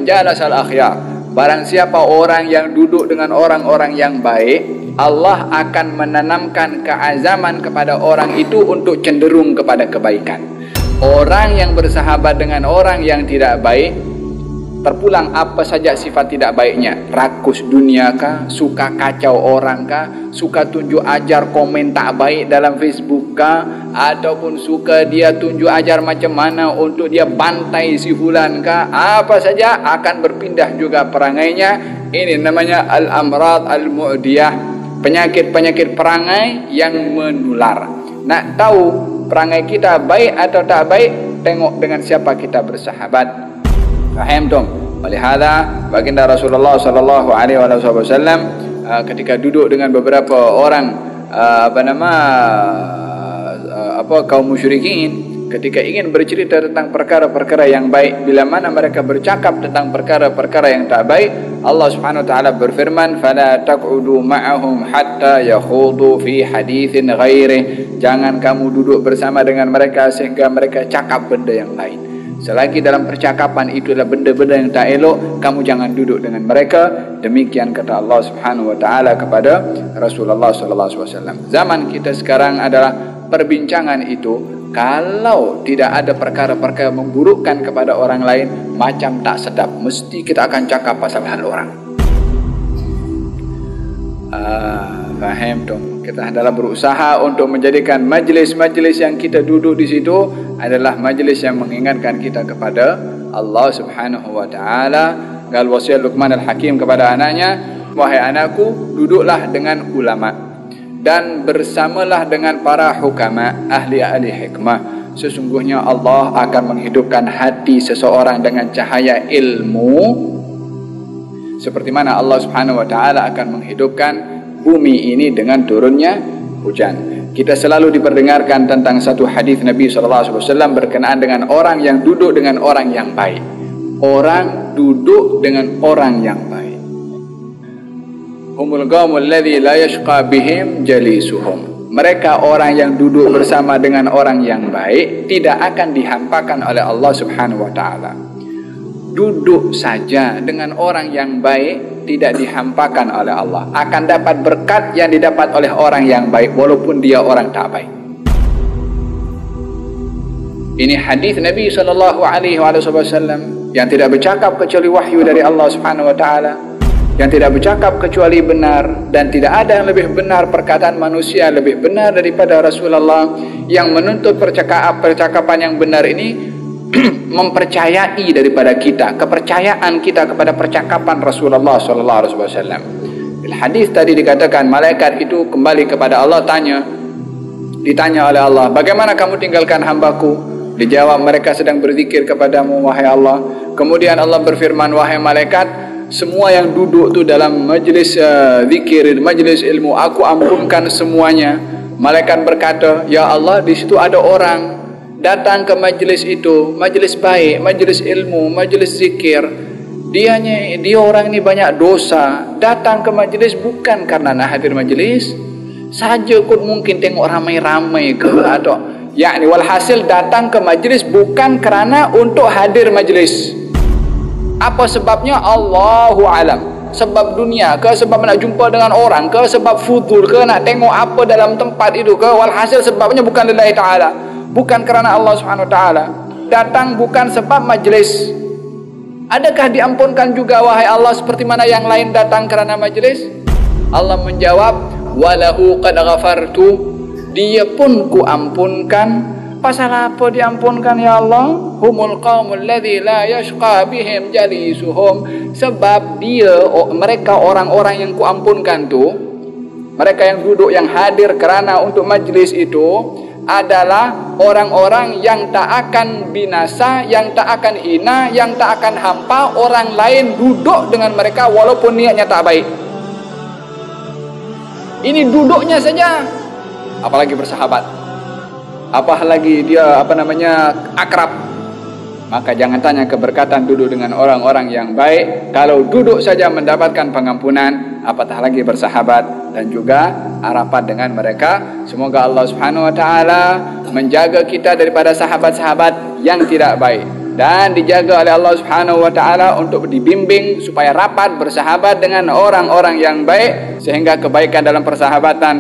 man jalasal akhyar, barang siapa orang yang duduk dengan orang-orang yang baik, Allah akan menanamkan keazaman kepada orang itu untuk cenderung kepada kebaikan. Orang yang bersahabat dengan orang yang tidak baik, terpulang apa saja sifat tidak baiknya. Rakus dunia kah, suka kacau orang kah, suka tunjuk ajar komen tak baik dalam Facebook kah, ataupun suka dia tunjuk ajar macam mana untuk dia bantai si fulan kah, apa saja akan berpindah juga perangainya. Ini namanya al-amrad al-mu'diyah, penyakit-penyakit perangai yang menular. Nak tahu perangai kita baik atau tak baik, tengok dengan siapa kita bersahabat. Faham dong? Walihada baginda Rasulullah sallallahu alaihi wasallam ketika duduk dengan beberapa orang kaum musyrikin, ketika ingin bercerita tentang perkara-perkara yang baik, bila mana mereka bercakap tentang perkara-perkara yang tak baik, Allah Subhanahu wa taala berfirman, "Fala taq'udu ma'ahum hatta yakhudu fi haditsin ghairi." Jangan kamu duduk bersama dengan mereka sehingga mereka cakap benda yang lain. Selagi dalam percakapan itu adalah benda-benda yang tak elok, kamu jangan duduk dengan mereka. Demikian kata Allah Subhanahu wa taala kepada Rasulullah sallallahu alaihi wasallam. Zaman kita sekarang adalah perbincangan itu, kalau tidak ada perkara-perkara memburukkan kepada orang lain, macam tak sedap, mesti kita akan cakap pasal hal orang. Faham dong? Kita adalah berusaha untuk menjadikan majlis-majlis yang kita duduk di situ adalah majlis yang mengingatkan kita kepada Allah Subhanahu wa taala. Gal wasiat Luqman al-Hakim kepada anaknya, "Wahai anakku, duduklah dengan ulama dan bersamalah dengan para hukama, ahli-ahli hikmah. Sesungguhnya Allah akan menghidupkan hati seseorang dengan cahaya ilmu, seperti mana Allah Subhanahu wa taala akan menghidupkan bumi ini dengan turunnya hujan." Kita selalu diperdengarkan tentang satu hadis Nabi sallallahu alaihi wasallam berkenaan dengan orang yang duduk dengan orang yang baik. Orang duduk dengan orang yang baik. Humul qaumul ladzi la yashqa bihim jalisuhum. Mereka orang yang duduk bersama dengan orang yang baik tidak akan dihampakan oleh Allah Subhanahu wa taala. Duduk saja dengan orang yang baik tidak dihampakan oleh Allah, akan dapat berkat yang didapat oleh orang yang baik walaupun dia orang tak baik. Ini hadis Nabi sallallahu alaihi wasallam yang tidak bercakap kecuali wahyu dari Allah Subhanahu wa taala, yang tidak bercakap kecuali benar, dan tidak ada yang lebih benar perkataan manusia lebih benar daripada Rasulullah, yang menuntut percakapan yang benar ini mempercayai daripada kita, kepercayaan kita kepada percakapan Rasulullah sallallahu alaihi wasallam. Di hadis tadi dikatakan malaikat itu kembali kepada Allah, ditanya oleh Allah, "Bagaimana kamu tinggalkan hambaku?" Dijawab, "Mereka sedang berzikir kepadamu wahai Allah." Kemudian Allah berfirman, "Wahai malaikat, semua yang duduk tu dalam majlis zikir, majlis ilmu, aku ampunkan semuanya." Malaikat berkata, "Ya Allah, di situ ada orang datang ke majlis itu, majlis baik, majlis ilmu, majlis zikir. Dia orang ini banyak dosa. Datang ke majlis bukan karena nak hadir majlis saja, kot mungkin tengok ramai-ramai ke atau yakni walhasil datang ke majlis bukan kerana untuk hadir majlis. Apa sebabnya? Allahu alam. Sebab dunia ke, sebab nak jumpa dengan orang ke, sebab fudul ke, nak tengok apa dalam tempat itu ke, walhasil sebabnya bukan lillahi ta'ala, bukan kerana Allah Subhanahu wa taala. Datang bukan sebab majlis. Adakah diampunkan juga wahai Allah seperti mana yang lain datang kerana majlis? Allah menjawab, "Walahu qad ghafartu." Dia pun ku ampunkan. Pasal apa diampunkan ya Allah? Humul qaumul ladzi la yashqa bihim jalisuhum. Sebab mereka orang-orang yang ku ampunkan tu, mereka yang duduk, yang hadir kerana untuk majlis itu adalah orang-orang yang tak akan binasa, yang tak akan hina, yang tak akan hampa orang lain duduk dengan mereka walaupun niatnya tak baik. Ini duduknya saja, apalagi bersahabat, apalagi dia akrab. Maka jangan tanya keberkatan duduk dengan orang-orang yang baik. Kalau duduk saja mendapatkan pengampunan, apatah lagi bersahabat dan juga rapat dengan mereka. Semoga Allah Subhanahu wa taala menjaga kita daripada sahabat-sahabat yang tidak baik. dan dijaga oleh Allah Subhanahu wa taala untuk dibimbing supaya rapat bersahabat dengan orang-orang yang baik, sehingga kebaikan dalam persahabatan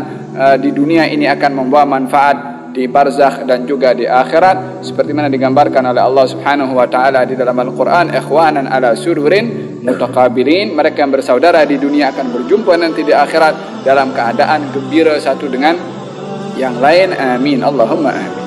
di dunia ini akan membawa manfaat di barzakh dan juga di akhirat, seperti mana digambarkan oleh Allah Subhanahu wa taala di dalam Al-Qur'an, ikhwanan ala sururin mutaqabilin, mereka yang bersaudara di dunia akan berjumpa nanti di akhirat dalam keadaan gembira satu dengan yang lain. Amin, Allahumma amin.